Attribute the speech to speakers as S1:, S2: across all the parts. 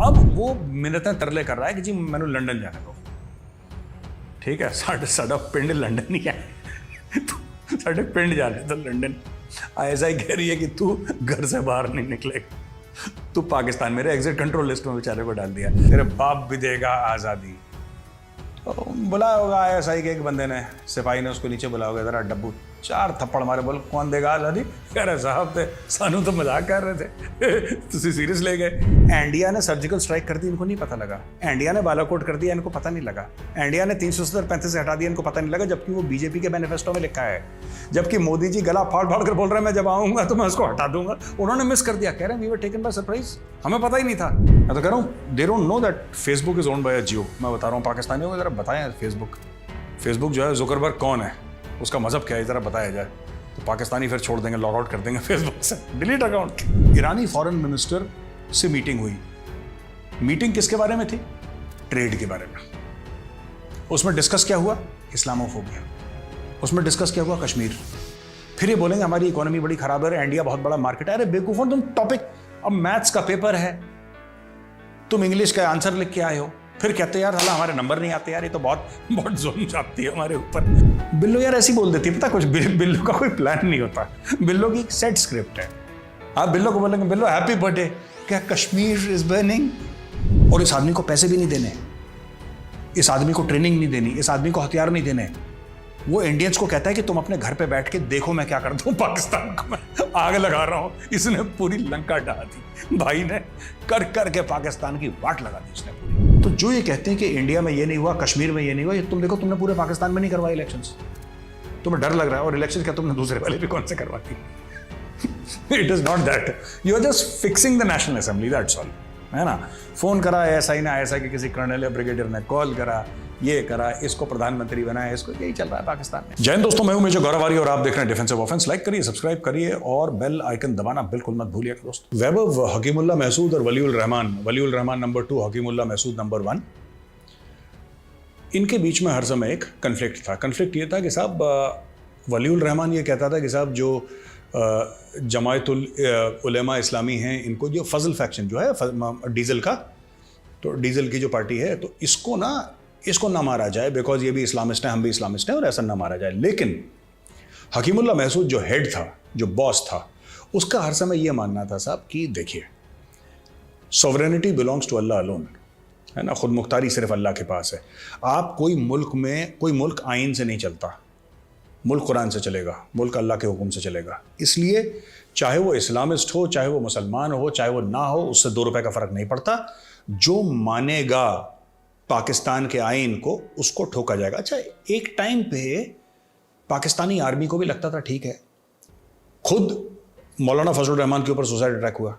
S1: अब वो मिन्नतें तरले कर रहा है कि जी मैंने लंदन जाने दो। ठीक है, साढ़ा पिंड लंदन ही है, तो साढ़े पिंड जाने तो लंदन। ऐसा ही कह रही है कि तू घर से बाहर नहीं निकलेगा, तू पाकिस्तान, मेरे एग्जिट कंट्रोल लिस्ट में बेचारे को डाल दिया। तेरे बाप भी देगा आज़ादी। तो बुलाया होगा ISI के एक बंदे ने, सिपाही ने उसको नीचे बुलाया होगा, जरा डब्बू 4 थप्पड़ मारे, बोल कौन देगा आज़ादी? कह रहे साहब थे सानू तो मजाक कर रहे थे, तुसी सीरियस ले गए। इंडिया ने सर्जिकल स्ट्राइक कर दी, इनको नहीं पता लगा। इंडिया ने बालाकोट कर दिया, इनको पता नहीं लगा। इंडिया ने 370-35 से हटा दिया, इनको पता नहीं लगा, जबकि वो बीजेपी के मैनिफेस्टो में लिखा है। जबकि मोदी जी गला फाड़ फाड़ कर बोल रहे हैं मैं जब आऊंगा तो मैं उसको हटा दूंगा, उन्होंने मिस कर दिया। कह रहे हैं we were taken by surprise, हमें पता ही नहीं था। मैं तो कह रहा हूँ they don't know that Facebook is owned by a Jio. मैं बता रहा हूँ पाकिस्तानियों को, जरा बताएं फेसबुक जो है, जुकरबर्ग कौन है, उसका मजहब क्या है, जरा बताया जाए। तो पाकिस्तानी फिर छोड़ देंगे, लॉग आउट कर देंगे फेसबुक से, डिलीट अकाउंट। ईरानी फॉरेन मिनिस्टर से मीटिंग हुई। मीटिंग किसके बारे में थी? ट्रेड के बारे में। उसमें डिस्कस क्या हुआ? इस्लामोफोबिया। उसमें डिस्कस क्या हुआ? कश्मीर। फिर ये बोलेंगे हमारी इकोनॉमी बड़ी खराब है, इंडिया बहुत बड़ा मार्केट है। अरे बेवकूफों, तुम टॉपिक, अब मैथ्स का पेपर है, तुम इंग्लिश का आंसर लिख के आए हो, फिर कहते यार साला हमारे नंबर नहीं आते यार, ये तो बहुत जोन चाहती है हमारे ऊपर। बिल्लो यार ऐसी बोल देती है, पता कुछ बिल्लो का कोई प्लान नहीं होता, बिल्लो की एक सेट स्क्रिप्ट है। आप बिल्लो को बोलेंगे बिल्लो हैप्पी बर्थडे, क्या कश्मीर इज बर्निंग, और इस आदमी को पैसे भी नहीं देने, इस आदमी को ट्रेनिंग नहीं देनी, इस आदमी को हथियार नहीं देने। वो इंडियंस को कहता है कि तुम अपने घर पे बैठ के देखो मैं क्या करता हूँ, पाकिस्तान को मैं आग लगा रहा हूँ। इसने पूरी लंका ढहा दी, भाई ने कर कर के पाकिस्तान की वाट लगा दी इसने पूरी। तो जो ये कहते हैं कि इंडिया में ये नहीं हुआ, कश्मीर में ये नहीं हुआ, ये तुम देखो, तुमने पूरे पाकिस्तान में नहीं करवाए इलेक्शंस, तुम्हें डर लग रहा है। और इलेक्शन क्या तुमने दूसरे वाले भी कौन से करवा दी? It is not that, you are just fixing the national assembly, that's all, है ना। फोन करा ISI ने, ISI के किसी कर्नल या ब्रिगेडियर ने कॉल करा, ये करा, इसको प्रधानमंत्री बनाया, इसको, यही चल रहा है पाकिस्तान में। जय हिंद दोस्तों, मैं हूं मेजर गौरव आर्य और आप देख रहे हैं डिफेंसिव ऑफेंस। लाइक करिए, सब्सक्राइब करिए और बेल आइकन दबाना बिल्कुल मत भूलिएगा दोस्तों। वैभव हकीमुल्लाह महसूद और वलीउल रहमान नंबर 2, हकीमुल्लाह महसूद नंबर 1, इनके बीच में हर समय एक कन्फ्लिक्ट था। कन्फ्लिक्ट ये था कि साहब वलीउल रहमान ये कहता था कि साहब जो जमायतुल उलेमा इस्लामी हैं, इनको जो फजल फैक्शन जो है डीजल का, तो डीजल की जो पार्टी है, तो इसको ना मारा जाए, बिकॉज ये भी इस्लामिस्ट है, हम भी इस्लामिस्ट हैं, और ऐसा ना मारा जाए। लेकिन हकीमुल्लाह महसूद जो हेड था, जो बॉस था, उसका हर समय ये मानना था साहब कि देखिए sovereignty belongs to Allah alone, है ना, खुद मुख्तारी सिर्फ अल्लाह के पास है। आप कोई मुल्क आइन से नहीं चलता, मुल्क कुरान से चलेगा, मुल्क अल्लाह के हुक्म से चलेगा। इसलिए चाहे वो इस्लामिस्ट हो, चाहे वो मुसलमान हो, चाहे वो ना हो, उससे 2 रुपए का फर्क नहीं पड़ता। जो मानेगा पाकिस्तान के आइन को, उसको ठोका जाएगा। अच्छा, एक टाइम पे पाकिस्तानी आर्मी को भी लगता था ठीक है, खुद मौलाना फजलुर रहमान के ऊपर सुसाइड अटैक हुआ,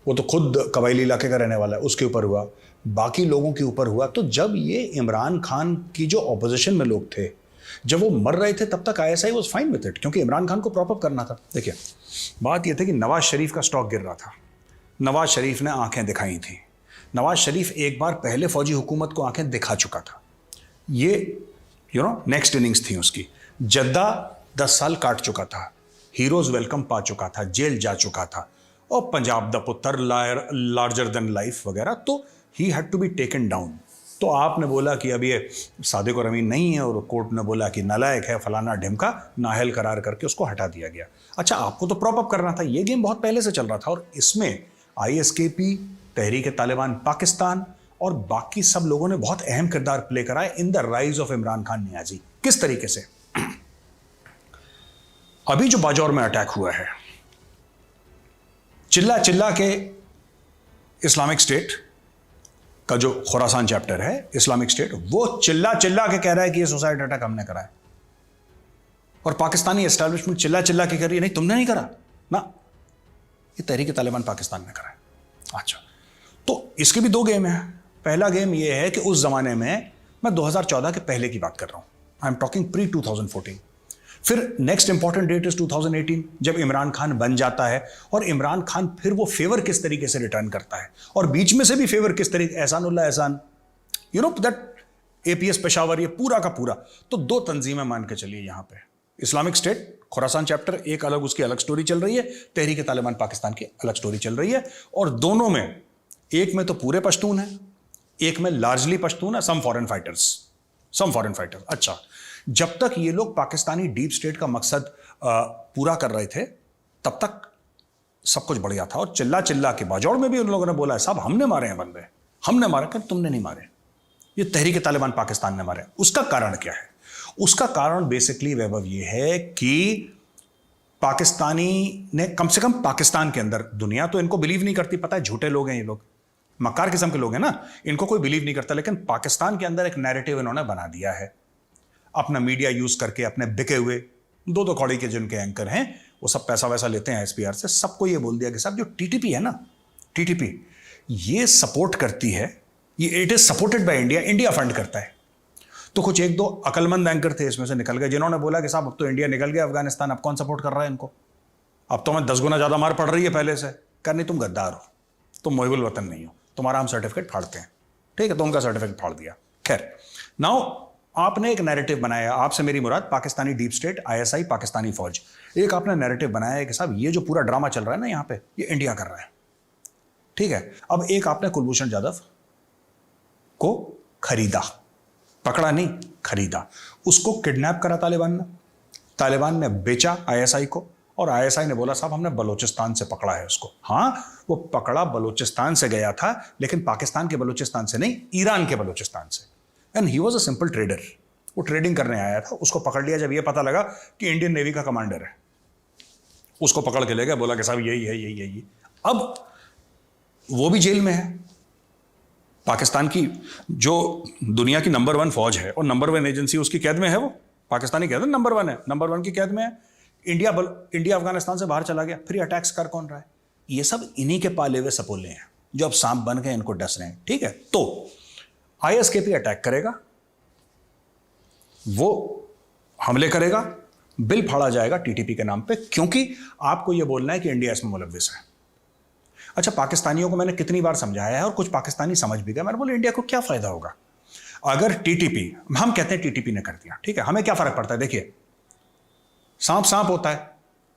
S1: वो तो खुद कबायली इलाके का रहने वाला है, उसके ऊपर हुआ, बाकी लोगों के ऊपर हुआ। तो जब ये इमरान खान की जो ऑपोजिशन में लोग थे, जब वो मर रहे थे, तब तक ISI was fine with it, क्योंकि इमरान खान को प्रॉप अप करना था। देखिए बात ये थी कि नवाज शरीफ का स्टॉक गिर रहा था, नवाज शरीफ ने आंखें दिखाई थी। नवाज शरीफ एक बार पहले फौजी हुकूमत को आंखें दिखा चुका था, ये नेक्स्ट इनिंग्स थी उसकी। जद्दा 10 साल काट चुका था, हीरोज वेलकम पा चुका था, जेल जा चुका था, और पंजाब द पुत्र, लार्जर देन लाइफ वगैरह, तो ही had to be taken down. तो आपने बोला कि अब ये सादिक और अमीन नहीं है, और कोर्ट ने बोला कि नालायक है, फलाना ढिमका, नाहल करार करके उसको हटा दिया गया। अच्छा, आपको तो प्रॉप अप करना था, ये गेम बहुत पहले से चल रहा था, और इसमें ISKP, तहरीक तालिबान पाकिस्तान और बाकी सब लोगों ने बहुत अहम किरदार प्ले करा है in the rise of Imran Khan Niazi. किस तरीके से? अभी जो बाजौर में अटैक हुआ है, चिल्ला चिल्ला के इस्लामिक स्टेट का जो खुरासान चैप्टर है, इस्लामिक स्टेट, वो चिल्ला चिल्ला के कह रहा है कि ये सुसाइड अटैक हमने करा है, और पाकिस्तानी एस्टैब्लिशमेंट चिल्ला चिल्ला के कह रही है नहीं तुमने नहीं करा ना, ये तहरीक तालिबान पाकिस्तान ने करा है। अच्छा, तो इसके भी 2 गेम हैं। पहला गेम ये है कि उस जमाने में, मैं 2014 के पहले की बात कर रहा हूं, आई एम टॉकिंग प्री 2014। फिर नेक्स्ट इंपॉर्टेंट डेट इज 2018, जब इमरान खान बन जाता है, और इमरान खान फिर वो फेवर किस तरीके से रिटर्न करता है, और बीच में से भी फेवर किस तरीके, एहसानुल्लाह एहसान, दैट APS पेशावर, ये पूरा का पूरा। तो 2 तंजीमें मान के चलिए यहां पे, इस्लामिक स्टेट खुरासान चैप्टर एक अलग, उसकी अलग स्टोरी चल रही है, तहरीक तालिबान पाकिस्तान की अलग स्टोरी चल रही है, और दोनों में एक में तो पूरे पश्तून है, एक में लार्जली पश्तून है, सम फॉरेन फाइटर्स। अच्छा, जब तक ये लोग पाकिस्तानी डीप स्टेट का मकसद पूरा कर रहे थे तब तक सब कुछ बढ़िया था। और चिल्ला चिल्ला के बाजौड़ में भी उन लोगों ने बोला है साहब हमने मारे हैं बंदे, हमने मारे। कि तुमने नहीं मारे, ये तहरीक तालिबान पाकिस्तान ने मारे। उसका कारण क्या है? उसका कारण बेसिकली वैभव ये है कि पाकिस्तानी ने, कम से कम पाकिस्तान के अंदर, दुनिया तो इनको बिलीव नहीं करती, पता है झूठे लोग हैं ये लोग, मक्कार किस्म के लोग हैं ना, इनको कोई बिलीव नहीं करता, लेकिन पाकिस्तान के अंदर एक नैरेटिव इन्होंने बना दिया है अपना मीडिया यूज करके। अपने बिके हुए दो कौड़ी के जिनके एंकर हैं वो सब पैसा वैसा लेते हैं एसपीआर से, सबको ये बोल दिया कि साहब जो टीटीपी है ना, टीटीपी ये सपोर्ट करती है, ये it is supported by India, India fund करता है। तो कुछ एक दो अकलमंद एंकर थे इसमें से निकल गए जिन्होंने बोला कि साहब अब तो इंडिया निकल गया अफगानिस्तान, अब कौन सपोर्ट कर रहा है इनको, अब तो हमें 10 गुना ज्यादा मार पड़ रही है पहले से। नहीं तुम गद्दार हो, तुम मोहिबुल वतन नहीं हो, तुम्हारा हम सर्टिफिकेट फाड़ते हैं। ठीक है, तो उनका सर्टिफिकेट फाड़ दिया। खैर, नाउ आपने एक नैरेटिव बनाया, आपसे मेरी मुराद Pakistani deep state, ISI, Pakistani फौज, एक आपने नैरेटिव बनाया है कि साहब ये जो पूरा ड्रामा चल रहा है ना यहाँ पे, ये इंडिया कर रहा है। ठीक है, अब एक आपने कुलभूषण जाधव को खरीदा, पकड़ा नहीं, खरीदा, उसको किडनैप करा तालिबान ने बेचा आईएसआई को, और आईएसआई ने बोला साहब हमने बलूचिस्तान से पकड़ा है उसको। हाँ, वो पकड़ा बलूचिस्तान से गया था, लेकिन पाकिस्तान के बलूचिस्तान से नहीं, ईरान के बलूचिस्तान से। And he was a simple trader, वो ट्रेडिंग करने आया था, उसको पकड़ लिया जब ये पता लगा कि इंडियन नेवी का कमांडर है, उसको पकड़ के ले गया, बोला कि साहब यही। अब वो भी जेल में है। पाकिस्तान की जो दुनिया की नंबर 1 फौज है और नंबर 1 एजेंसी उसकी कैद में है, वो पाकिस्तानी कैद नंबर 1 है, नंबर 1 की कैद में है। इंडिया अफगानिस्तान से बाहर चला गया, फिर अटैक्स कर कौन रहा है? ये सब इन्हीं के पाले हुए सपोले हैं जो अब सांप बन गए, इनको डस रहे हैं। ठीक है, तो आईएसकेपी अटैक करेगा, वो हमले करेगा, बिल फाड़ा जाएगा टीटीपी के नाम पे, क्योंकि आपको यह बोलना है कि इंडिया इसमें मुलव्विस है। अच्छा, पाकिस्तानियों को मैंने कितनी बार समझाया है और कुछ पाकिस्तानी समझ भी गए। मैंने बोला इंडिया को क्या फायदा होगा अगर टीटीपी, हम कहते हैं टीटीपी ने कर दिया, ठीक है, हमें क्या फर्क पड़ता है? देखिए, सांप होता है,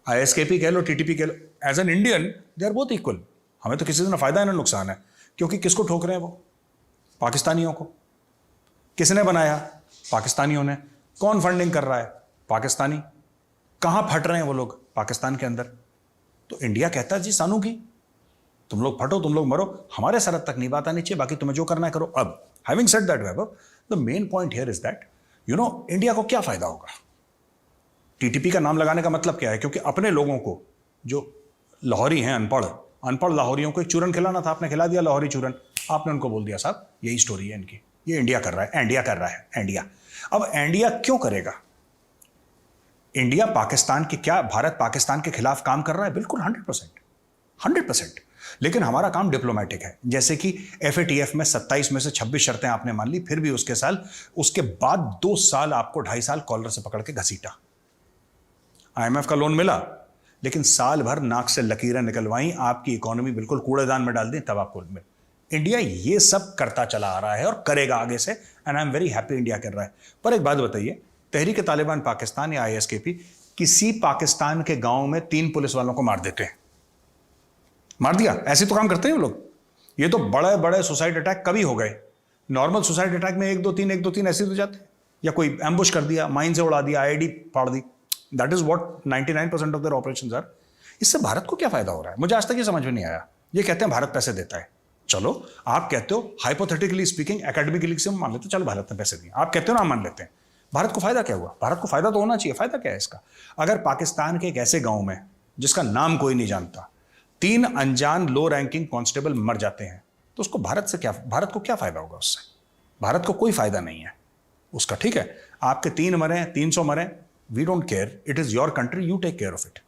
S1: आईएसकेपी कह लो, टीटीपी कह लो, as an Indian they are both equal. हमें तो किसी से ना फायदा है ना नुकसान है, क्योंकि किसको ठोक रहे हैं वो? पाकिस्तानियों को। किसने बनाया? पाकिस्तानियों ने। कौन फंडिंग कर रहा है? पाकिस्तानी। कहां फट रहे हैं वो लोग? पाकिस्तान के अंदर। तो इंडिया कहता है जी सानू की, तुम लोग फटो, तुम लोग मरो, हमारे सरहद तक नहीं बात आनी चाहिए, बाकी तुम्हें जो करना है करो। अब having said that Vaibhav, the main point here is that India को क्या फायदा होगा टीटीपी का नाम लगाने का? मतलब क्या है? क्योंकि अपने लोगों को, जो लाहौरी हैं, अनपढ़ लाहौरियों को एक चूरन खिलाना था, आपने खिला दिया लाहौरी चूरन। आपने उनको बोल दिया साहब यही स्टोरी है इनकी, ये इंडिया कर रहा है, इंडिया कर रहा है, इंडिया। अब इंडिया क्यों करेगा? इंडिया पाकिस्तान के, क्या भारत पाकिस्तान के खिलाफ काम कर रहा है? बिल्कुल 100%। लेकिन हमारा काम डिप्लोमेटिक है। जैसे कि एफएटीएफ में 27 में से 26 शर्तें आपने मान ली, फिर भी उसके बाद 2 साल आपको 2.5 साल कॉलर से पकड़ के घसीटा। आईएमएफ का लोन मिला, लेकिन साल भर नाक से लकीरें निकलवाई, आपकी इकोनॉमी बिल्कुल कूड़ेदान में डाल दी, तब आपको मिल। इंडिया ये सब करता चला आ रहा है और करेगा आगे से, and I am very happy India कर रहा है। पर एक बात बताइए, तहरीक तालिबान पाकिस्तान या आईएसकेपी किसी पाकिस्तान के गांव में 3 पुलिस वालों को मार देते हैं, मार दिया, ऐसे तो काम करते हैं वो लोग। ये तो बड़े बड़े सुसाइड अटैक कभी हो गए? नॉर्मल सुसाइड अटैक में 1-2-3 ऐसे तो जाते हैं, या कोई एम्बुश कर दिया, माइन से उड़ा दिया, आईडी फाड़ दी। That is what 99% of their operations are. इससे भारत को क्या फायदा हो रहा है? मुझे आज तक ये समझ में नहीं आया। ये कहते हैं भारत पैसे देता है, चलो आप कहते हो हाइपोथेटिकली स्पीकिंग, एकेडमिकली से मान लेते हो, चलो भारत ने पैसे दिए, आप कहते हो ना, मान लेते हैं। भारत को फायदा क्या हुआ? भारत को फायदा तो होना चाहिए। फायदा क्या है इसका? अगर पाकिस्तान के एक ऐसे गांव में जिसका नाम कोई नहीं जानता 3 अनजान लो रैंकिंग कांस्टेबल मर जाते हैं, तो उसको भारत को क्या फायदा होगा उससे? भारत को कोई फायदा नहीं है उसका। ठीक है, आपके 3 मरे, 300 मरे, we don't care, it is your country, you take care of it.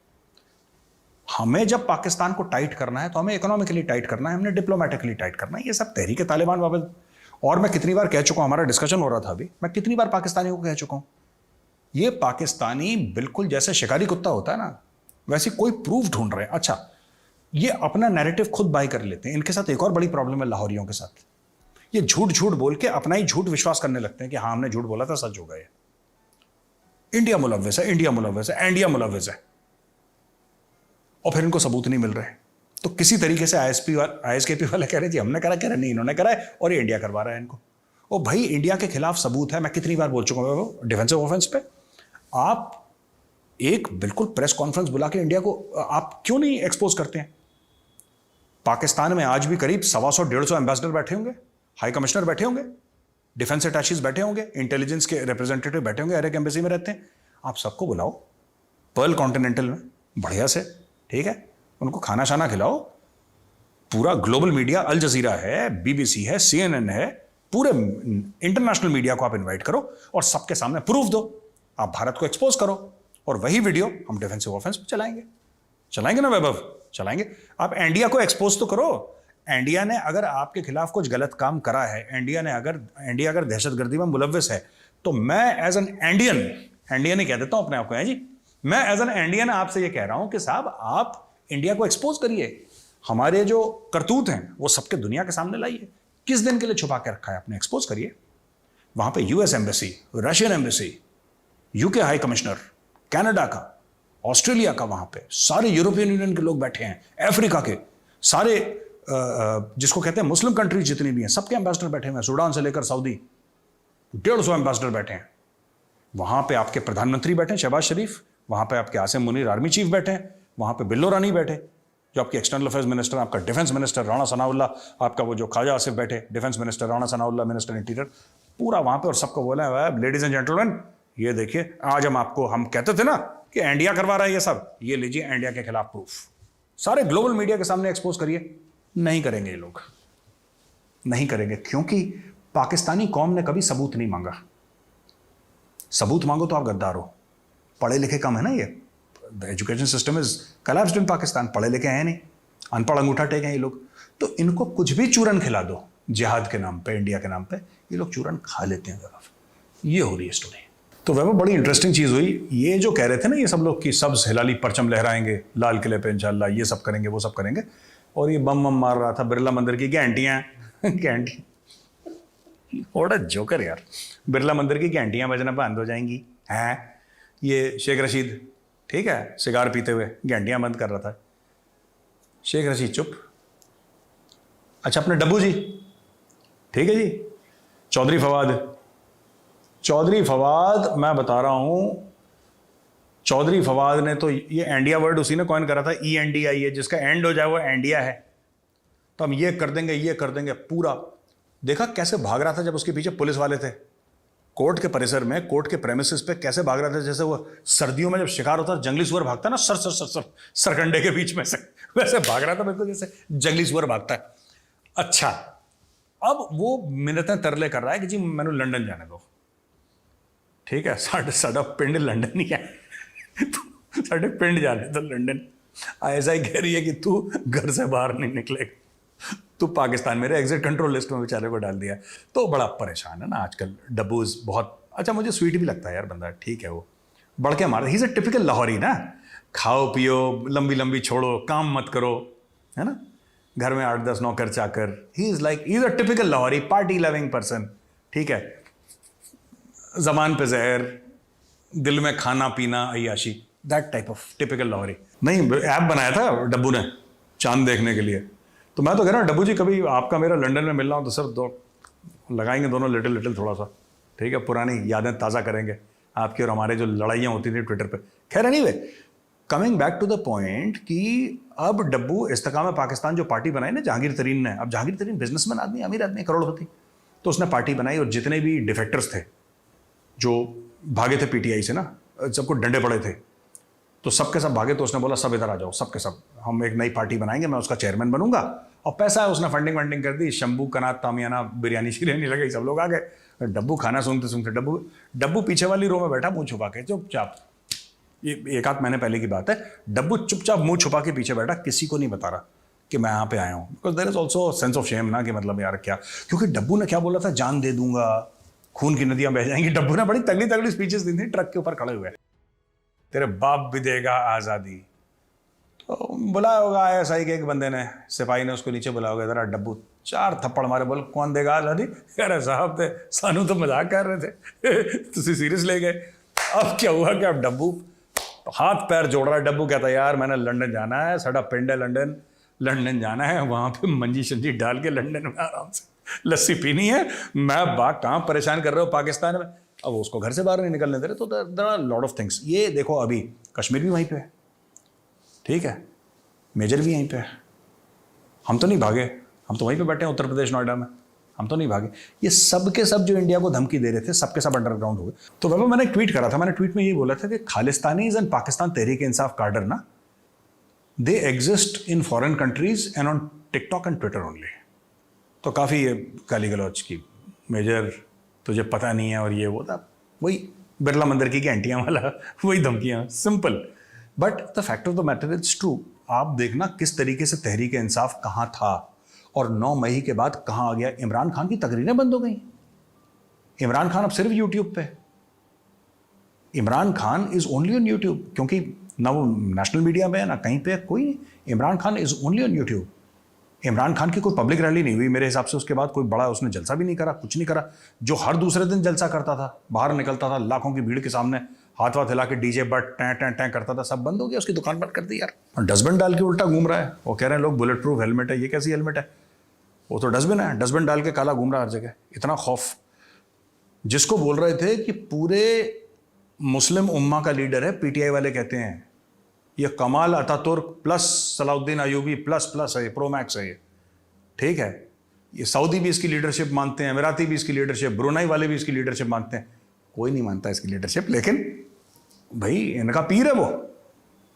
S1: हमें जब पाकिस्तान को टाइट करना है तो हमें इकोनॉमिकली टाइट करना है, हमने डिप्लोमेटिकली टाइट करना है। ये सब तहरीक तालिबान बाबत, और मैं कितनी बार कह चुका हूं, हमारा डिस्कशन हो रहा था अभी, मैं कितनी बार पाकिस्तानियों को कह चुका हूं, ये पाकिस्तानी बिल्कुल जैसे शिकारी कुत्ता होता है ना, वैसे कोई प्रूफ ढूंढ रहे हैं। अच्छा, ये अपना नैरेटिव खुद बाय कर लेते हैं। इनके साथ एक और बड़ी प्रॉब्लम है लाहौरियों के साथ, ये झूठ बोल के अपना ही झूठ विश्वास करने लगते हैं कि हाँ हमने झूठ बोला था, सच हो गया। इंडिया मुलव्विस है, इंडिया मुलव्विस है, इंडिया मुलव्विस है, और फिर इनको सबूत नहीं मिल रहे। तो किसी तरीके से आईएसकेपी वाले कह रहे जी हमने करा, कह रहे नहीं इन्होंने करा है और ये इंडिया करवा रहा है इनको। ओ भाई, इंडिया के खिलाफ सबूत है, मैं कितनी बार बोल चुका हूँ डिफेंसिव ऑफेंस पे। आप एक बिल्कुल प्रेस कॉन्फ्रेंस बुला के इंडिया को आप क्यों नहीं एक्सपोज करते हैं? पाकिस्तान में आज भी करीब 125-150 एम्बेसडर बैठे होंगे, हाई कमिश्नर बैठे होंगे, डिफेंस अटैचीज बैठे होंगे, इंटेलिजेंस के रिप्रेजेंटेटिव बैठे होंगे, हर एक एम्बेसी में रहते हैं। आप सबको बुलाओ पर्ल कॉन्टिनेंटल में बढ़िया से, ठीक है, उनको खाना शाना खिलाओ। पूरा ग्लोबल मीडिया, अल जजीरा है, बीबीसी है, CNN है, पूरे इंटरनेशनल मीडिया को आप इन्वाइट करो और सबके सामने प्रूफ दो, आप भारत को एक्सपोज करो और वही वीडियो हम डिफेंसिव ऑफेंस पे चलाएंगे ना वैभव, चलाएंगे। आप इंडिया को एक्सपोज तो करो। इंडिया ने अगर आपके खिलाफ कुछ गलत काम करा है, इंडिया अगर दहशतगर्दी में मुलव्विस है, तो मैं एज एन इंडियन ही कह देता हूं अपने आप को, है जी, मैं एज एन इंडियन आपसे ये कह रहा हूं कि साहब आप इंडिया को एक्सपोज करिए, हमारे जो करतूत हैं वो सबके दुनिया के सामने लाइए। किस दिन के लिए छुपा के रखा है आपने, एक्सपोज करिए। वहां पे US embassy, Russian embassy, UK high commissioner, Canada का, ऑस्ट्रेलिया का, वहां पे सारे यूरोपियन यूनियन के लोग बैठे हैं, अफ्रीका के सारे जिसको कहते हैं मुस्लिम कंट्रीज जितनी भी हैं सबके एम्बेसडर बैठे हुए हैं, सूडान से लेकर सऊदी 150 एम्बेसडर बैठे हैं। वहां पे आपके प्रधानमंत्री बैठे हैं शहबाज शरीफ, वहां पे आपके आसिम मुनीर आर्मी चीफ बैठे हैं, वहां पे बिल्लो रानी बैठे, जो आपके एक्सटर्नल अफेयर्स मिनिस्टर, आपका डिफेंस मिनिस्टर राणा सनाउल्लाह, आपका वो जो ख्वाजा आसिफ बैठे defence minister Rana Sanaullah, minister interior, पूरा वहां पे। और सबको बोला है लेडीज एंड जेंटलमैन, ये देखिए आज हम कहते थे ना कि इंडिया करवा रहा है ये सब, ये लीजिए इंडिया के खिलाफ प्रूफ, सारे ग्लोबल मीडिया के सामने एक्सपोज करिए। नहीं करेंगे ये लोग, नहीं करेंगे, क्योंकि पाकिस्तानी कौम ने कभी सबूत नहीं मांगा। सबूत मांगो तो आप गद्दार हो। पढ़े लिखे कम है ना, ये the education system is collapsed in Pakistan, पढ़े लिखे हैं नहीं, अनपढ़ अंगूठा टेक हैं ये लोग। तो इनको कुछ भी चूरन खिला दो जिहाद के नाम पे, इंडिया के नाम पे, ये लोग चूरन खा लेते हैं। ये हो रही है स्टोरी। तो वह बड़ी इंटरेस्टिंग चीज हुई, ये जो कह रहे थे ना ये सब लोग कि सब्ज हिलाली परचम लहराएंगे लाल किले पे इंशाल्लाह, ये सब करेंगे वो सब करेंगे, और ये बम मार रहा था बिरला मंदिर की घंटियां घंटी, बड़ा जोकर यार, बिरला मंदिर की घंटियां बजना बंद हो जाएंगी हैं। ये शेख रशीद, ठीक है, सिगार पीते हुए घंटियां बंद कर रहा था, शेख रशीद चुप। अच्छा, अपने डब्बू जी, ठीक है जी, चौधरी फवाद, मैं बता रहा हूं, चौधरी फवाद ने तो ये इंडिया वर्ड उसी ने कॉइन करा था, ENDIA, है जिसका एंड हो जाए वो इंडिया है, तो हम ये कर देंगे पूरा। देखा कैसे भाग रहा था जब उसके पीछे पुलिस वाले थे, कोर्ट के परिसर में, कोर्ट के प्रेमिसेस पे कैसे भाग रहा था, जैसे वो सर्दियों में जब शिकार होता है जंगली सुअर भागता है ना सरकंडे के बीच में से, वैसे भाग रहा था बिल्कुल जैसे जंगली सुअर भागता है। अच्छा, अब वो मिन्नतें तरले कर रहा है कि जी मैंने लंदन जाने दो, ठीक है, साडा पिंड लंदन ही है साढ़े पिंड जाने दो लंदन। ऐसा ही कह रही है कि तू घर से बाहर नहीं निकलेगा, तू पाकिस्तान, मेरे एग्जिट कंट्रोल लिस्ट में बेचारे को डाल दिया। तो बड़ा परेशान है ना आजकल डब्बूज बहुत। अच्छा, मुझे स्वीट भी लगता है यार बंदा, ठीक है, वो बढ़ के मार, ही इज अ टिपिकल लाहौरी ना, खाओ पियो लंबी लंबी छोड़ो, काम मत करो, है ना, घर में 8-10 नौकर चाकर, he is a typical Lahori, party loving person, ठीक है, जबान पे जहर, दिल में खाना पीना अय्याशी, that type of typical Lahori. नहीं, ऐप बनाया था डब्बू ने चांद देखने के लिए, तो मैं तो कह रहा हूँ डब्बू जी कभी आपका मेरा लंदन में मिलना हो तो सर दो लगाएंगे दोनों लिटिल थोड़ा सा, ठीक है, पुरानी यादें ताज़ा करेंगे आपकी और हमारे जो लड़ाइयाँ होती थी ट्विटर पे। खैर anyway, coming back to the point कि अब डब्बू इस्तेकाम पाकिस्तान जो पार्टी बनाई ना जहांगीर तरीन ने, अब जहांगीर तरीन बिजनेसमैन आदमी, अमीर आदमी, करोड़पति, तो उसने पार्टी बनाई और जितने भी डिफेक्टर्स थे जो भागे थे PTI से ना, सबको डंडे पड़े थे, तो सबके सब भागे, तो उसने बोला सब इधर आ जाओ, सबके सब, हम एक नई पार्टी बनाएंगे, मैं उसका चेयरमैन बनूंगा, और पैसा है, उसने फंडिंग कर दी, शंभू कनात तामियाना बिरयानी शिरयानी लगी, सब लोग आ गए। डब्बू खाना सूंघते डब्बू पीछे वाली रो में बैठा मुंह छुपा के चुपचाप, ये 1-8 महीने पहले की बात है, डब्बू चुपचाप मुंह छुपा के पीछे बैठा, किसी को नहीं बता रहा कि मैं यहाँ पे आया हूँ, because there is also sense of shame ना, कि मतलब यार क्या, क्योंकि डब्बू ने क्या बोला था, जान दे दूंगा, खून की नदियां बह जाएंगी। डब्बू ने बड़ी तगड़ी स्पीचेस दी थी ट्रक के ऊपर खड़े हुए, तेरे बाप भी देगा आज़ादी, तो बुलाया होगा ISI के एक बंदे ने, सिपाही ने उसको नीचे बुलाया होगा, जरा डब्बू 4 थप्पड़ मारे, बोल कौन देगा आज़ादी, अरे साहब थे सानू तो मजाक कर रहे थे तुसी सीरियस ले गए। अब क्या हुआ कि अब डब्बू हाथ पैर जोड़ रहा है, डब्बू कहता है यार मैंने लंदन जाना है, साडा पिंड है लंदन, लंदन जाना है, वहाँ पे मंजी शंजी डाल के लंदन में आराम से लस्सी पीनी है। मैं बात कहाँ परेशान कर रहे हो पाकिस्तान में, अब उसको घर से बाहर नहीं निकलने दे रहे। तो there are lot of things. ये देखो अभी कश्मीर भी वहीं पे है, ठीक है, मेजर भी यहीं पे है। हम तो नहीं भागे, हम तो वहीं पे बैठे हैं उत्तर प्रदेश नोएडा में, हम तो नहीं भागे। ये सब के सब जो इंडिया को धमकी दे रहे थे, सबके सब अंडरग्राउंड हो गए। तो वह मैंने ट्वीट करा था, मैंने ट्वीट में ये बोला था कि खालिस्तानीज एंड पाकिस्तान तहरीक इंसाफ कार्डर ना, they exist in foreign countries and on TikTok and Twitter only. तो काफ़ी ये गाली गलौज की, मेजर तुझे पता नहीं है और ये वो था, वही बिरला मंदिर की घंटियाँ वाला, वही धमकियाँ, simple. But the fact of the matter is true. आप देखना किस तरीके से तहरीक इंसाफ कहाँ था और 9 मई के बाद कहाँ आ गया। इमरान खान की तकरीरें बंद हो गई। इमरान खान अब सिर्फ यूट्यूब पे, Imran Khan is only on YouTube, क्योंकि ना वो नेशनल मीडिया में है ना कहीं पे, कोई नहीं। Imran Khan is only on YouTube. Imran Khan की कोई पब्लिक रैली नहीं हुई मेरे हिसाब से, उसके बाद कोई बड़ा उसने जलसा भी नहीं करा, कुछ नहीं करा। जो हर दूसरे दिन जलसा करता था, बाहर निकलता था लाखों की भीड़ के सामने, हाथ वाथ हिला के DJ but time time time करता था, सब बंद हो गया। उसकी दुकान बंद कर दी यार। और डस्टबिन डाल के उल्टा घूम रहा है। वो कह रहे हैं लोग बुलेट प्रूफ हेलमेट है, ये कैसी हेलमेट है? वो तो डस्टबिन है, डस्टबिन डाल के काला घूम रहा है हर जगह। इतना खौफ। जिसको बोल रहे थे कि पूरे मुस्लिम उम्मा का लीडर है, पीटीआई वाले कहते हैं ये Kemal Ataturk plus Salahuddin Ayubi plus है, प्रो मैक्स है ये, ठीक है। ये सऊदी भी इसकी लीडरशिप मानते हैं, अमीराती भी इसकी लीडरशिप, ब्रुनाई वाले भी इसकी लीडरशिप मानते हैं। कोई नहीं मानता इसकी लीडरशिप, लेकिन भाई इनका पीर है वो,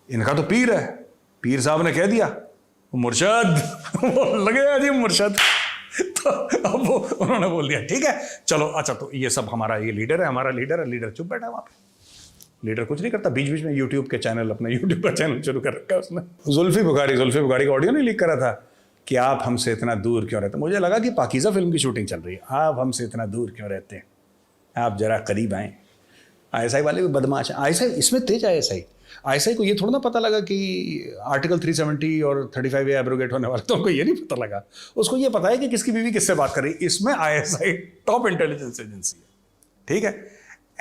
S1: इनका तो पीर है। पीर साहब ने कह दिया मुर्शद, वो लगेगा जी मुर्शद, तो अब वो उन्होंने बोल दिया ठीक है चलो। अच्छा तो ये सब हमारा, ये लीडर है, हमारा लीडर है, लीडर चुप बैठा है वहां पे। लीडर कुछ नहीं करता। बीच बीच में यूट्यूब के चैनल, अपना यूट्यूब का चैनल शुरू कर रखा है उसने। जुल्फी बुखारी का ऑडियो नहीं लीक करा था कि आप हमसे इतना दूर क्यों रहते। मुझे लगा कि पाकीज़ा फिल्म की शूटिंग चल रही है। आप हमसे इतना दूर क्यों रहते हैं, आप जरा करीब आएँ। आईएसआई वाले भी बदमाश हैं। आईएसआई इसमें तेज आईएसआई को ये थोड़ा ना पता लगा कि आर्टिकल 370 और 35A एब्रोगेट होने वाला, तो उनको ये नहीं पता लगा। उसको ये पता है कि किसकी बीवी किससे बात कर रही है। इसमें आईएसआई टॉप इंटेलिजेंस एजेंसी है, ठीक है।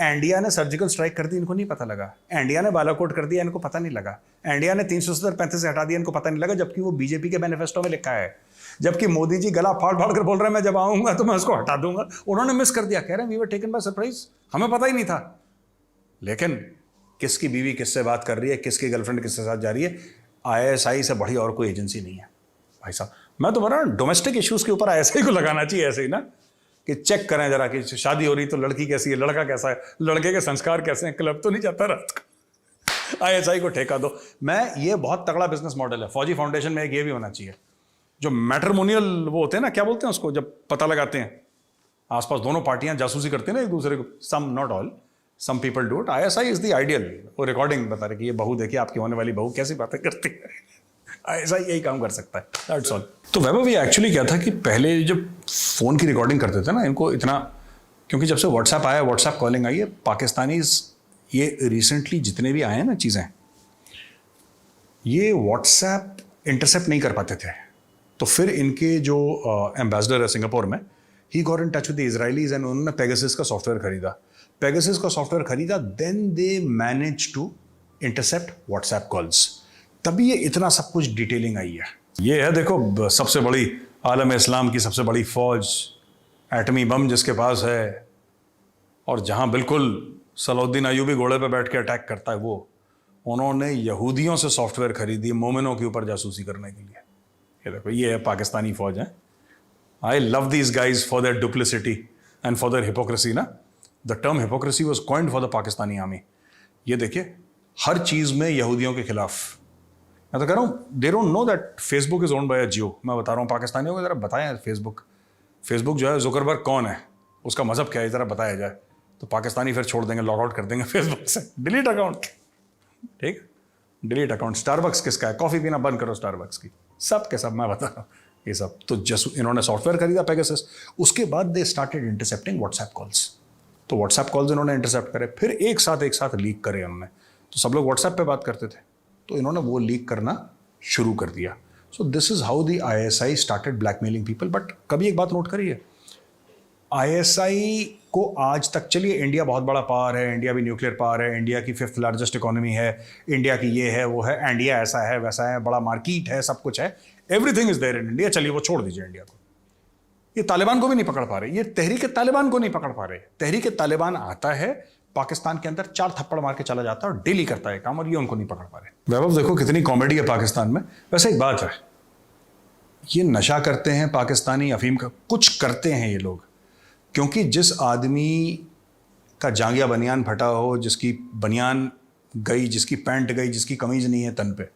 S1: इंडिया ने सर्जिकल स्ट्राइक कर दी, इनको नहीं पता लगा। इंडिया ने बालाकोट कर दिया, इनको पता नहीं लगा। इंडिया ने 370-35 से हटा दिया, इनको पता नहीं लगा, जबकि वो बीजेपी के मैनिफेस्टो में लिखा है। जबकि मोदी जी गला फाड़ फाड़ कर बोल रहे हैं मैं जब आऊंगा तो मैं उसको हटा दूंगा, उन्होंने मिस कर दिया। कह रहे हैं we were taken by surprise, हमें पता ही नहीं था। लेकिन किसकी बीवी किससे बात कर रही है, किसकी गर्लफ्रेंड किसके साथ जा रही है, आईएसआई से बड़ी और कोई एजेंसी नहीं है भाई साहब। मैं तो बोल रहा हूँ डोमेस्टिक इश्यूज के ऊपर आईएसआई को लगाना चाहिए, ऐसे ही ना, कि चेक करें जरा कि शादी हो रही तो लड़की कैसी है, लड़का कैसा है, लड़के के संस्कार कैसे हैं, क्लब तो नहीं जाता रात को। आईएसआई को ठेका दो। ये बहुत तगड़ा बिजनेस मॉडल है। फौजी फाउंडेशन में एक ये भी होना चाहिए, जो मैट्रिमोनियल वो होते हैं ना, क्या बोलते हैं उसको, जब पता लगाते हैं आसपास दोनों पार्टियां जासूसी करते हैं ना एक दूसरे को, some not all, some people do it. ISI is the ideal. वो रिकॉर्डिंग बता रहे कि ये बहू देखिए, आपकी होने वाली बहू कैसी बातें करती है। आईएसआई यही काम कर सकता है, दैट्स ऑल। तो वैभव ये एक्चुअली क्या था कि पहले जब फोन की रिकॉर्डिंग करते थे ना, इनको इतना, क्योंकि जब से व्हाट्सएप आया, व्हाट्सएप कॉलिंग आई है, पाकिस्तानीज ये रिसेंटली जितने भी आए हैं ना चीज़ें, ये व्हाट्सएप इंटरसेप्ट नहीं कर पाते थे। तो फिर इनके जो एम्बेसडर है सिंगापुर में, he got in touch with the Israelis and उन्होंने पेगासस का सॉफ्टवेयर खरीदा। पेगासस का सॉफ्टवेयर खरीदा, then they manage to intercept WhatsApp calls. तभी ये इतना सब कुछ डिटेलिंग आई है। ये है देखो सबसे बड़ी आलम इस्लाम की सबसे बड़ी फौज, एटमी बम जिसके पास है, और जहाँ बिल्कुल सलाउद्दीन अयूबी घोड़े पे बैठ के अटैक करता है वो, उन्होंने यहूदियों से सॉफ्टवेयर खरीदी मोमिनों के ऊपर जासूसी करने के लिए। ये देखो, ये है पाकिस्तानी फौज है। I love these guys for their duplicity and for their hypocrisy ना। The term hypocrisy was coined for the Pakistani army. ये देखिए, हर चीज़ में यहूदियों के खिलाफ। मैं तो कह रहा हूँ, they don't know that Facebook is owned by a Jio. मैं बता रहा हूँ पाकिस्तानियों को, जरा बताएं फेसबुक जो है, जुकरबर्ग कौन है, उसका मजहब क्या है, जरा बताया जाए। तो पाकिस्तानी फिर छोड़ देंगे, लॉग आउट कर देंगे फेसबुक से, डिलीट अकाउंट, ठीक, डिलीट अकाउंट। स्टारबक्स किसका है, कॉफ़ी पीना बंद करो स्टारबक्स की, सब के सब मैं बता रहा हूँ ये सब। तो इन्होंने सॉफ्टवेयर खरीदा पेगासस, उसके बाद they started intercepting WhatsApp calls. तो व्हाट्सएप कॉल्स इन्होंने इंटरसेप्ट करे, फिर एक साथ लीक करे उन्होंने। तो सब लोग व्हाट्सएप पे बात करते थे, तो इन्होंने वो लीक करना शुरू कर दिया। So this is how the ISI started blackmailing people. But कभी एक बात नोट करिए, आईएसआई को आज तक, चलिए इंडिया बहुत बड़ा पावर है, इंडिया भी न्यूक्लियर पावर है, इंडिया की 5th लार्जेस्ट इकोनॉमी है, इंडिया की ये है वो है, इंडिया ऐसा है वैसा है, बड़ा मार्केट है, सब कुछ है, everything is there in India, चलिए वो छोड़ दीजिए इंडिया को। ये तालिबान को भी नहीं पकड़ पा रहे, ये तहरीक तालिबान को नहीं पकड़ पा रहे। तहरीक तालिबान आता है पाकिस्तान के अंदर, 4 थप्पड़ मार के चला जाता है और डेली करता है काम, और ये उनको नहीं पकड़ पा रहे। वैभव देखो कितनी कॉमेडी है पाकिस्तान में। वैसे एक बात है, ये नशा करते हैं पाकिस्तानी, अफीम का कुछ करते हैं ये लोग, क्योंकि जिस आदमी का जांघिया बनियान फटा हो, जिसकी बनियान गई, जिसकी पैंट गई, जिसकी कमीज नहीं है तन पे,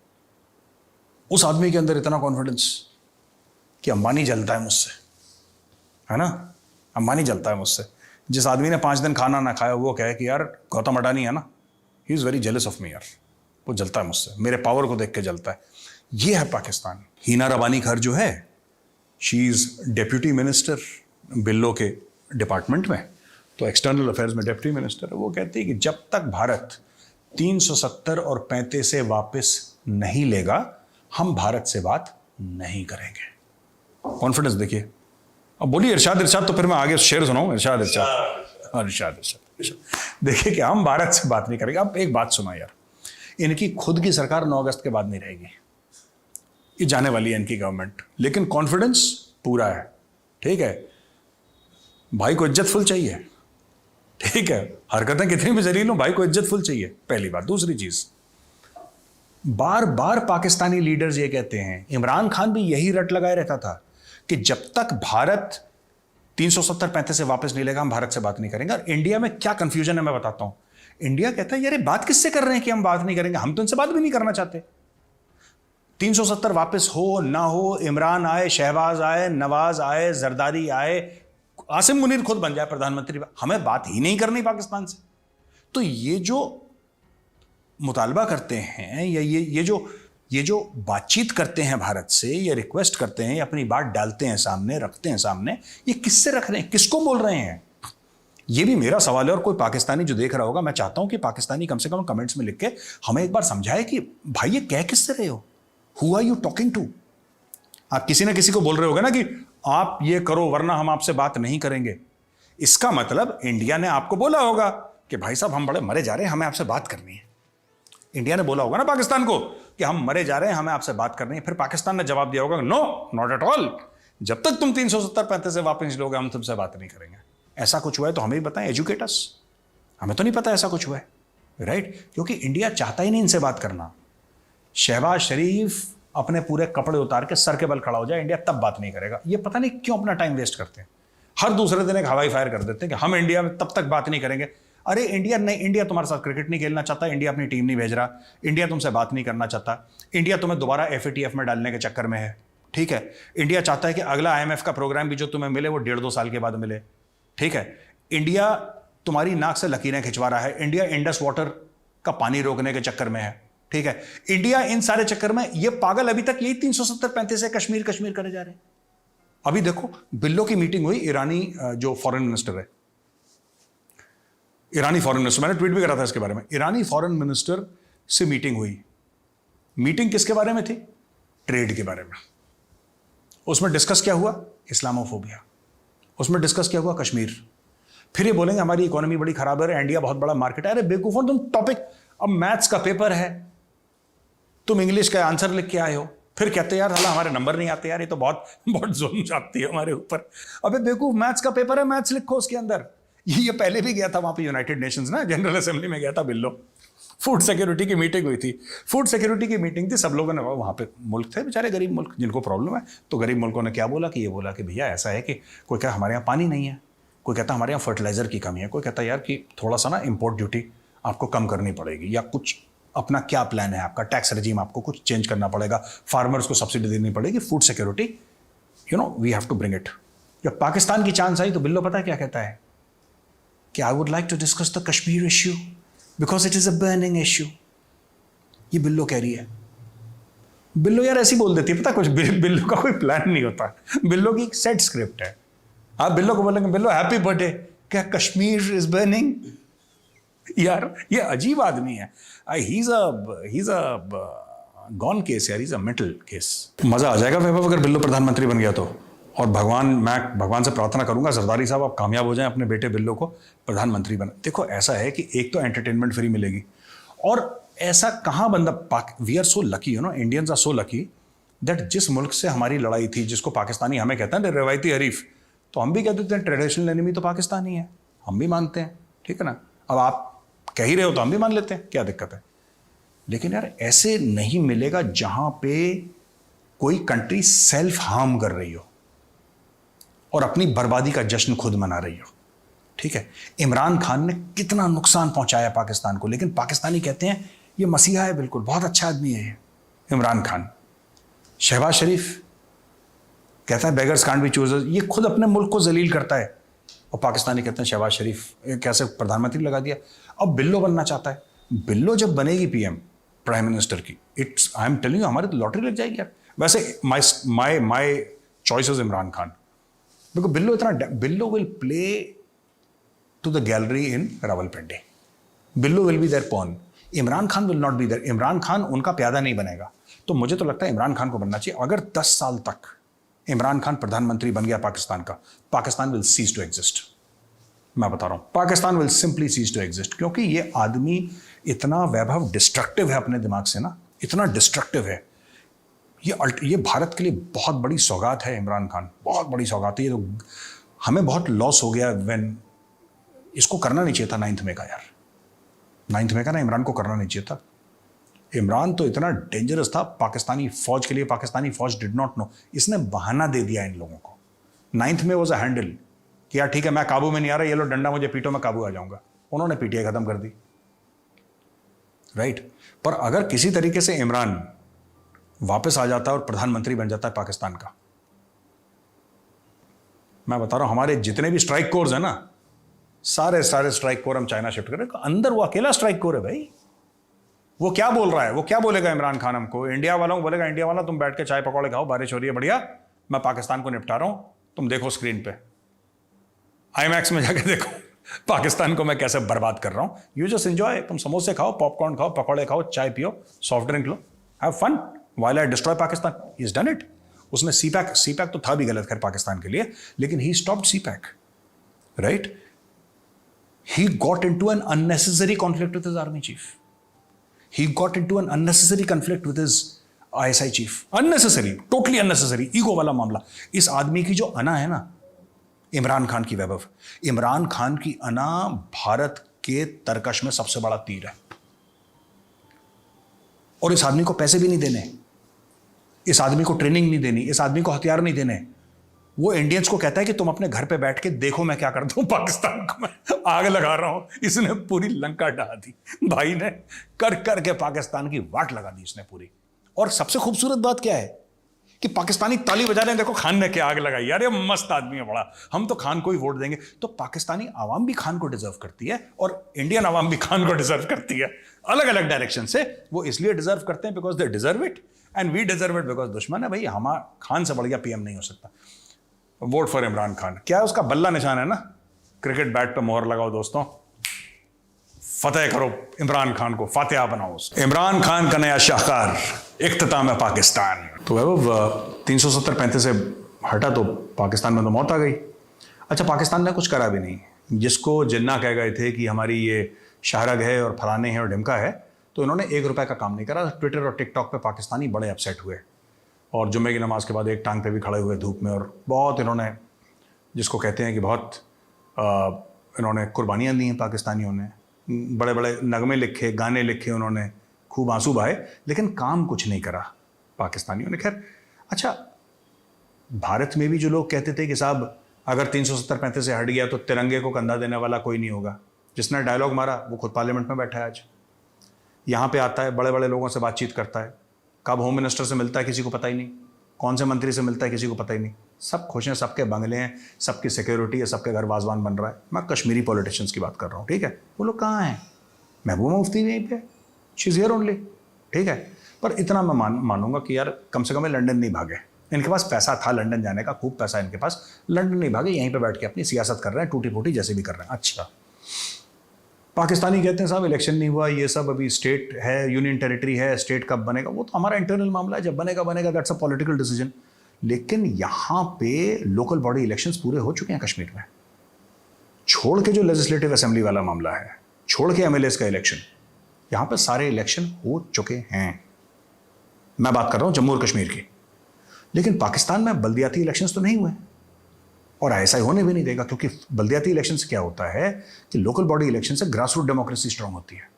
S1: उस आदमी के अंदर इतना कॉन्फिडेंस कि अंबानी जलता है मुझसे, है ना, अंबानी जलता है मुझसे। जिस आदमी ने 5 दिन खाना ना खाया वो कहे कि यार गौतम अडानी है ना, he is very jealous of me यार, वो जलता है मुझसे, मेरे पावर को देख के जलता है। ये है पाकिस्तान। हीना रबानी खर जो है, शी इज़ डेप्यूटी मिनिस्टर बिल्लो के डिपार्टमेंट में, तो एक्सटर्नल अफेयर्स में डेप्यूटी मिनिस्टर है। वो कहती है कि जब तक भारत 370 और 35 से वापस नहीं लेगा, हम भारत से बात नहीं करेंगे। कॉन्फिडेंस देखिए। अब बोलिए इरशाद इरशाद, तो फिर मैं आगे शेर सुनाऊं। इरशाद इरशाद इरशाद इरशाद। देखिए कि हम भारत से बात नहीं करेंगे। अब एक बात सुना यार, इनकी खुद की सरकार 9 अगस्त के बाद नहीं रहेगी, ये जाने वाली है इनकी गवर्नमेंट, लेकिन कॉन्फिडेंस पूरा है। ठीक है, भाई को इज्जत फुल चाहिए, ठीक है, हरकतें कितनी भी जलील हो, भाई को इज्जत फुल चाहिए, पहली बात। दूसरी चीज, बार बार पाकिस्तानी लीडर्स ये कहते हैं, इमरान खान भी यही रट लगाए रहता था कि जब तक भारत 370-35 से वापस नहीं लेगा हम भारत से बात नहीं करेंगे। और इंडिया में क्या कंफ्यूजन है मैं बताता हूं। इंडिया कहता है यार बात किससे कर रहे हैं कि हम बात नहीं करेंगे, हम तो इनसे बात भी नहीं करना चाहते। 370 वापस हो ना हो, इमरान आए, शहबाज आए, नवाज आए, जरदारी आए, आसिम मुनीर खुद बन जाए प्रधानमंत्री, हमें बात ही नहीं करनी पाकिस्तान से। तो ये जो मुतालबा करते हैं या ये जो बातचीत करते हैं भारत से, ये रिक्वेस्ट करते हैं, अपनी बात डालते हैं सामने, रखते हैं सामने, ये किससे रख रहे हैं, किसको बोल रहे हैं, ये भी मेरा सवाल है। और कोई पाकिस्तानी जो देख रहा होगा, मैं चाहता हूं कि पाकिस्तानी कम से कम कमेंट्स में लिख के हमें एक बार समझाए कि भाई ये कह किससे रहे हो, who are you talking to. आप किसी ना किसी को बोल रहे होगे ना कि आप ये करो वरना हम आपसे बात नहीं करेंगे। इसका मतलब इंडिया ने आपको बोला होगा कि भाई साहब हम बड़े मरे जा रहे हैं, हमें आपसे बात करनी है। इंडिया ने बोला होगा ना पाकिस्तान को कि हम मरे जा रहे हैं, हमें आपसे बात करनी है। फिर पाकिस्तान ने जवाब दिया होगा नो, नॉट एट ऑल, जब तक तुम 370-35 से वापस नहीं लोगे हम तुमसे बात नहीं करेंगे। ऐसा कुछ हुआ है तो हमें भी बताएं, एजुकेटर्स, हमें तो नहीं पता ऐसा कुछ हुआ है, राइट? क्योंकि इंडिया चाहता ही नहीं इनसे बात करना। शहबाज शरीफ अपने पूरे कपड़े उतार के सर के बल खड़ा हो जाए, इंडिया तब बात नहीं करेगा। ये पता नहीं क्यों अपना टाइम वेस्ट करते हैं, हर दूसरे दिन एक हवाई फायर कर देते हैं कि हम इंडिया में तब तक बात नहीं करेंगे। अरे इंडिया नहीं, इंडिया तुम्हारे साथ क्रिकेट नहीं खेलना चाहता, इंडिया अपनी टीम नहीं भेज रहा, इंडिया तुमसे बात नहीं करना चाहता, इंडिया तुम्हें दोबारा FATF में डालने के चक्कर में है, ठीक है। इंडिया चाहता है कि अगला IMF का प्रोग्राम भी जो तुम्हें मिले वो 1.5-2 साल के बाद मिले, ठीक है। इंडिया तुम्हारी नाक से लकीरें खिंचवा रहा है, इंडिया इंडस वाटर का पानी रोकने के चक्कर में है, ठीक है। इंडिया इन सारे चक्कर में, ये पागल अभी तक यही 370-35 से कश्मीर कश्मीर करे जा रहे हैं। अभी देखो बिल्लो की मीटिंग हुई, ईरानी जो फॉरेन मिनिस्टर है, ईरानी फॉरेन मिनिस्टर, मैंने ट्वीट भी करा था इसके बारे में, ईरानी फॉरेन मिनिस्टर से मीटिंग हुई। मीटिंग किसके बारे में थी? ट्रेड के बारे में। उसमें डिस्कस क्या हुआ? इस्लामोफोबिया। उसमें डिस्कस क्या हुआ? कश्मीर। फिर ये बोलेंगे हमारी इकोनॉमी बड़ी खराब है, इंडिया बहुत बड़ा मार्केट है। अरे बेवकूफों, तुम टॉपिक, अब मैथ्स का पेपर है, तुम इंग्लिश का आंसर लिख के आए हो, फिर कहते यार साला हमारे नंबर नहीं आते यार, ये तो बहुत बहुत जुल्म जाती है हमारे ऊपर। अबे बेवकूफ, मैथ्स का पेपर है, मैथ्स लिखो उसके अंदर। ये पहले भी गया था वहां पे यूनाइटेड नेशंस ना, जनरल असेंबली में गया था बिल्लो, फूड सिक्योरिटी की मीटिंग हुई थी, फूड सिक्योरिटी की मीटिंग थी, सब लोगों ने, वहाँ पे मुल्क थे बेचारे गरीब मुल्क जिनको प्रॉब्लम है, तो गरीब मुल्कों ने क्या बोला कि ये बोला कि भैया ऐसा है कि कोई कहता हमारे यहाँ पानी नहीं है, कोई कहता हमारे यहाँ फर्टिलाइजर की कमी है, कोई कहता यार कि थोड़ा सा ना इम्पोर्ट ड्यूटी आपको कम करनी पड़ेगी, या कुछ अपना क्या प्लान है आपका, टैक्स रेजिम आपको कुछ चेंज करना पड़ेगा, फार्मर्स को सब्सिडी देनी पड़ेगी, food security, you know we have to bring it. जब पाकिस्तान की चांस आई तो बिल्लो पता है क्या कहता है कि I would like to discuss the Kashmir issue because it is a burning issue. ये बिल्लो कह रही है। बिल्लो यार ऐसी बोल देती है, पता कुछ बिल्लो का कोई प्लान नहीं होता, बिल्लो की एक सेट स्क्रिप्ट है। आप बिल्लो को बोलेंगे बिल्लो हैप्पी बर्थडे, क्या कश्मीर इज बर्निंग? यार ये अजीब आदमी है, he is a gone case यार, he is a mental case. मजा आ जाएगा वैभव अगर बिल्लो प्रधानमंत्री बन गया तो, और मैं भगवान से प्रार्थना करूंगा जरदारी साहब आप कामयाब हो जाएं, अपने बेटे बिल्लो को प्रधानमंत्री बना। देखो ऐसा है कि एक तो एंटरटेनमेंट फ्री मिलेगी, और ऐसा कहाँ बंदा, we are so lucky, you know, Indians are so lucky that जिस मुल्क से हमारी लड़ाई थी, जिसको पाकिस्तानी हमें कहते हैं रिवायती हरीफ, तो हम भी कह देते हैं ट्रेडिशनल एनिमी तो पाकिस्तानी है, हम भी मानते हैं, ठीक है ना। अब आप कह ही रहे हो तो हम भी मान लेते हैं, क्या दिक्कत है। लेकिन यार ऐसे नहीं मिलेगा जहां पे कोई कंट्री सेल्फ हार्म कर रही हो और अपनी बर्बादी का जश्न खुद मना रही हो, ठीक है। इमरान खान ने कितना नुकसान पहुंचाया पाकिस्तान को, लेकिन पाकिस्तानी कहते हैं ये मसीहा है, बिल्कुल बहुत अच्छा आदमी है ये इमरान खान। शहबाज शरीफ कहता है बेगर्स कांट बी चूजर्स, ये खुद अपने मुल्क को जलील करता है, और पाकिस्तानी कहते हैं शहबाज शरीफ कैसे प्रधानमंत्री लगा दिया। अब बिल्लो बनना चाहता है, बिल्लो जब बनेगी पीएम, प्राइम मिनिस्टर की, it's I am telling you, हमारी तो लॉटरी लग जाएगी यार। वैसे my choice is Imran Khan, because Billo will play to the gallery in Rawalpindi, Billo will be their pawn, Imran Khan will not be their. Imran Khan उनका प्यादा नहीं बनेगा, तो मुझे तो लगता है इमरान खान को बनना चाहिए। अगर 10 साल तक इमरान खान प्रधानमंत्री बन गया पाकिस्तान का, Pakistan will cease to exist. मैं बता रहा हूं, Pakistan will simply cease to exist, क्योंकि ये आदमी इतना वैभव डिस्ट्रक्टिव है अपने दिमाग से ना, इतना डिस्ट्रक्टिव है। ये भारत के लिए बहुत बड़ी सौगात है इमरान खान, बहुत बड़ी सौगात है। ये तो हमें बहुत लॉस हो गया व्हेन, इसको करना नहीं चाहिए था 9th में का यार, 9th में का ना, इमरान को करना नहीं चाहिए था। इमरान तो इतना डेंजरस था पाकिस्तानी फौज के लिए, पाकिस्तानी फौज डिड नॉट नो, इसने बहाना दे दिया इन लोगों को। 9th में वॉज अ हैंडल कि यार ठीक है मैं काबू में नहीं आ रहा, ये लो डंडा मुझे पीटो, मैं काबू आ जाऊंगा। उन्होंने पीटीआई खत्म कर दी, राइट। पर अगर किसी तरीके से इमरान वापस आ जाता है और प्रधानमंत्री बन जाता है पाकिस्तान का, मैं बता रहा हूं हमारे जितने भी स्ट्राइक कोर्स है ना, सारे स्ट्राइक कोर हम चाइना शिफ्ट करें। अंदर वो अकेला स्ट्राइक कोर है भाई, वो क्या बोल रहा है, वो क्या बोलेगा इमरान खान हमको, इंडिया वालों को बोलेगा इंडिया वाला तुम बैठ के चाय पकौड़े खाओ, बारिश हो रही है बढ़िया, मैं पाकिस्तान को निपटा रहा हूं, तुम देखो स्क्रीन पे, आईमैक्स में जाके देखो पाकिस्तान को मैं कैसे बर्बाद कर रहा हूं। यू जस्ट एंजॉय, तुम समोसे खाओ, पॉपकॉर्न खाओ, पकौड़े खाओ, चाय पियो, सॉफ्ट ड्रिंक लो, have fun while I destroy Pakistan. He has done it. उसने सीपैक तो था भी गलत खैर पाकिस्तान के लिए, लेकिन he stopped CPEC, right. He got into an unnecessary conflict with his army chief. He got into an unnecessary conflict with his ISI chief. Unnecessary, totally unnecessary, ego वाला मामला। इस आदमी की जो अना है ना, इमरान खान की वैभव, इमरान खान की अना भारत के तरकश में सबसे बड़ा तीर है। और इस आदमी को पैसे भी नहीं देने, इस आदमी को ट्रेनिंग नहीं देनी, इस आदमी को हथियार नहीं देने। वो इंडियंस को कहता है कि तुम अपने घर पे बैठ के देखो मैं क्या करता हूं, पाकिस्तान को मैं आग लगा रहा हूं। इसने पूरी लंका ढहा दी भाई ने, कर करके पाकिस्तान की वाट लगा दी इसने पूरी। और सबसे खूबसूरत बात क्या है कि पाकिस्तानी ताली बजा रहे हैं, देखो खान ने क्या आग लगाई यार, ये मस्त आदमी है बड़ा, हम तो खान को ही वोट देंगे। तो पाकिस्तानी आवाम भी खान को डिजर्व करती है और इंडियन आवाम भी खान को डिजर्व करती है, अलग अलग डायरेक्शन से। वो इसलिए डिजर्व करते हैं because they deserve it, and we deserve it because दुश्मन है भाई, हमारा खान से बढ़िया पीएम नहीं हो सकता। Vote for Imran Khan. क्या है उसका बल्ला निशान है ना, क्रिकेट बैट पे मोहर लगाओ दोस्तों, फतेह करो इमरान खान को, फातिहा बनाओ उसको। इमरान खान का नया शाहकार, इख्तिताम है पाकिस्तान। तो वो 370-35 से हटा तो पाकिस्तान में तो मौत आ गई। अच्छा, पाकिस्तान ने कुछ करा भी नहीं। जिसको जिन्ना कह गए थे कि हमारी ये शाहरग है और फलाने है और ढिमका है, तो इन्होंने 1 रुपए का काम नहीं करा। ट्विटर और टिकटॉक पे पाकिस्तानी बड़े अपसेट हुए, और जुम्मे की नमाज के बाद एक टांग पे भी खड़े हुए धूप में, और बहुत इन्होंने, जिसको कहते हैं कि बहुत इन्होंने कुर्बानियाँ दी हैं पाकिस्तानियों ने, बड़े बड़े नगमे लिखे, गाने लिखे उन्होंने, खूब आंसू बहाए, लेकिन काम कुछ नहीं करा पाकिस्तानियों ने। खैर अच्छा, भारत में भी जो लोग कहते थे कि साहब अगर 370-35 से हट गया तो तिरंगे को कंधा देने वाला कोई नहीं होगा, जिसने डायलॉग मारा वो खुद पार्लियामेंट में बैठा है आज, यहाँ पे आता है, बड़े बड़े लोगों से बातचीत करता है, कब होम मिनिस्टर से मिलता है किसी को पता ही नहीं, कौन से मंत्री से मिलता है किसी को पता ही नहीं, सब खुश हैं, सबके बंगले हैं, सबकी सिक्योरिटी है, सबके घर वाजवान बन रहा है। मैं कश्मीरी पॉलिटिशियंस की बात कर रहा हूँ, ठीक है। वो लोग कहाँ हैं? महबूबा मुफ्ती भी यहीं पे, शी इज़ हियर ओनली, ठीक है। पर इतना मैं मानूंगा कि यार कम से कम लंदन नहीं भागे, इनके पास पैसा था लंदन जाने का, खूब पैसा इनके पास, लंदन नहीं भागे, यहीं पे बैठ के अपनी सियासत कर रहे हैं, टूटी फूटी जैसे भी कर रहे हैं। अच्छा, पाकिस्तानी कहते हैं साहब इलेक्शन नहीं हुआ, ये सब अभी स्टेट है, यूनियन टेरिटरी है, स्टेट कब बनेगा वो तो हमारा इंटरनल मामला है, जब बनेगा बनेगा, दैट्स अ पॉलिटिकल डिसीजन। लेकिन यहां पे लोकल बॉडी इलेक्शंस पूरे हो चुके हैं कश्मीर में, छोड़ के जो लेजिस्लेटिव असेंबली वाला मामला है, छोड़ के एमएलएस का इलेक्शन, यहां पे सारे इलेक्शन हो चुके हैं। मैं बात कर रहा हूं जम्मू और कश्मीर की। लेकिन पाकिस्तान में बल्दियाती इलेक्शंस तो नहीं हुए और ऐसा ही होने भी नहीं देगा, क्योंकि बल्दियाती इलेक्शन से क्या होता है कि लोकल बॉडी इलेक्शन से ग्रास रूट डेमोक्रेसी स्ट्रांग होती है।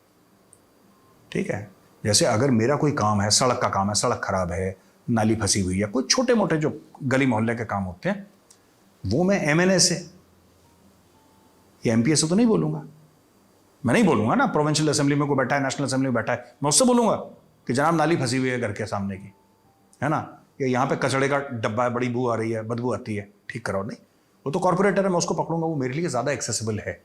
S1: ठीक है, जैसे अगर मेरा कोई काम है, सड़क का काम है, सड़क खराब है, नाली फंसी हुई है, कोई छोटे मोटे जो गली मोहल्ले के काम होते हैं, वो मैं एमएनए से या एमपीए से तो नहीं बोलूंगा। मैं नहीं बोलूंगा ना, प्रोविंशियल असेंबली में कोई बैठा है, नेशनल असेंबली में बैठा है, मैं उससे बोलूंगा कि जनाब नाली फंसी हुई है घर के सामने की, है ना, या यहाँ पे कचड़े का डब्बा है, बड़ी बू आ रही है, बदबू आती है, ठीक कराओ। नहीं, वो तो कॉर्पोरेटर है, मैं उसको पकड़ूंगा, वो मेरे लिए ज़्यादा एक्सेसिबल है।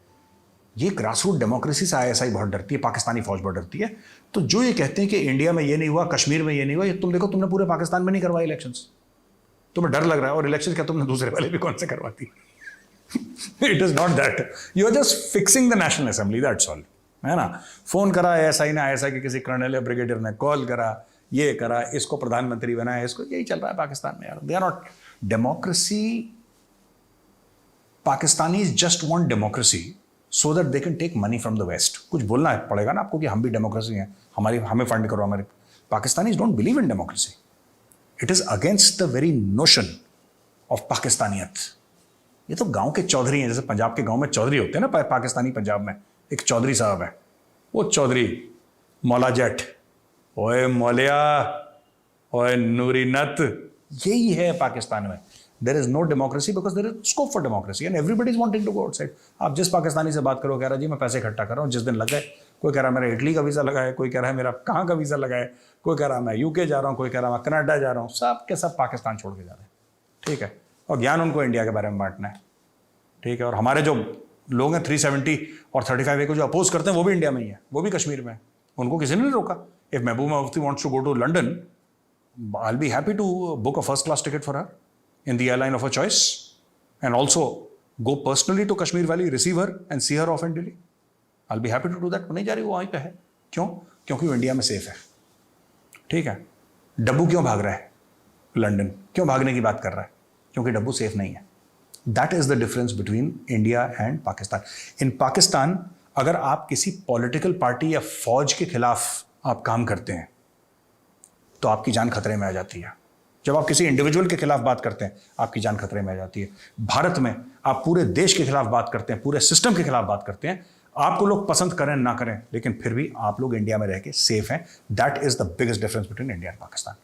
S1: ये ग्रास रूट डेमोक्रेसी से आईएसआई बहुत डरती है, पाकिस्तानी फौज बहुत डरती है। तो जो ये कहते हैं कि इंडिया में ये नहीं हुआ, कश्मीर में ये नहीं हुआ, ये तुम देखो, तुमने पूरे पाकिस्तान में नहीं करवाए इलेक्शंस, तुम्हें डर लग रहा है। और इलेक्शन क्या तुमने दूसरे वाले भी कौन से करवाती? It is not that, you are just fixing the national assembly, that's all, है ना। फोन करा आईएसआई ने, आईएसआई के किसी कर्नल या ब्रिगेडियर ने कॉल करा, ये करा, इसको प्रधानमंत्री बनाया, इसको, यही चल रहा है पाकिस्तान में यार। They are not democracy. Pakistanis just want democracy so that they can take money from the west. कुछ बोलना पड़ेगा ना आपको कि हम भी डेमोक्रेसी हैं, हमें फंड करो हमारे। Pakistanis don't believe in democracy, it is against the very notion of पाकिस्तानियत। ये तो गांव के चौधरी हैं, जैसे पंजाब के गांव में चौधरी होते हैं ना, पाकिस्तानी पंजाब में एक चौधरी साहब है, वो चौधरी मौला जट, ओए मौलिया, ओए नूरी नत, यही है पाकिस्तान में। There is no democracy because there is scope for democracy and everybody is wanting to go outside. आप जिस पाकिस्तानी से बात करो, कह रहा है जी मैं पैसे इकट्ठा कर रहा हूँ, जिस दिन लग गए, कोई कह रहा है मेरा इटली का वीज़ा लगा है, कोई कह रहा है मेरा कहाँ का वीज़ा लगा है, कोई कह रहा है मैं यूके जा रहा हूँ, कोई कह रहा है मैं कनाडा जा रहा हूँ, सब के सब पाकिस्तान छोड़ के जा रहे हैं। ठीक है, और ज्ञान उनको इंडिया के बारे में बांटना है। ठीक है, और हमारे जो लोग हैं 370 और 35A को जो अपोज करते हैं, वो भी इंडिया में ही है, वो भी कश्मीर में है, उनको किसी ने नहीं रोका। If Mehbooba Mufti wants to go to London, I will be happy to book a first class ticket for her in the airline of her choice and also go personally to Kashmir Valley, receive her and see her off in Delhi. I'll be happy to do that. नहीं जा रही, वो वहीं पे है। क्यों? क्योंकि वो इंडिया में सेफ है। ठीक है, डब्बू क्यों भाग रहा है लंदन? क्यों भागने की बात कर रहा है? क्योंकि डब्बू सेफ नहीं है। That is the difference between India and Pakistan. In Pakistan, अगर आप किसी पॉलिटिकल पार्टी या फौज के खिलाफ आप काम करते हैं तो आपकी जान खतरे में आ जाती है। जब आप किसी इंडिविजुअल के खिलाफ बात करते हैं, आपकी जान खतरे में आ जाती है। भारत में आप पूरे देश के खिलाफ बात करते हैं, पूरे सिस्टम के खिलाफ बात करते हैं, आपको लोग पसंद करें ना करें, लेकिन फिर भी आप लोग इंडिया में रह के सेफ हैं। That is the biggest difference between India and Pakistan.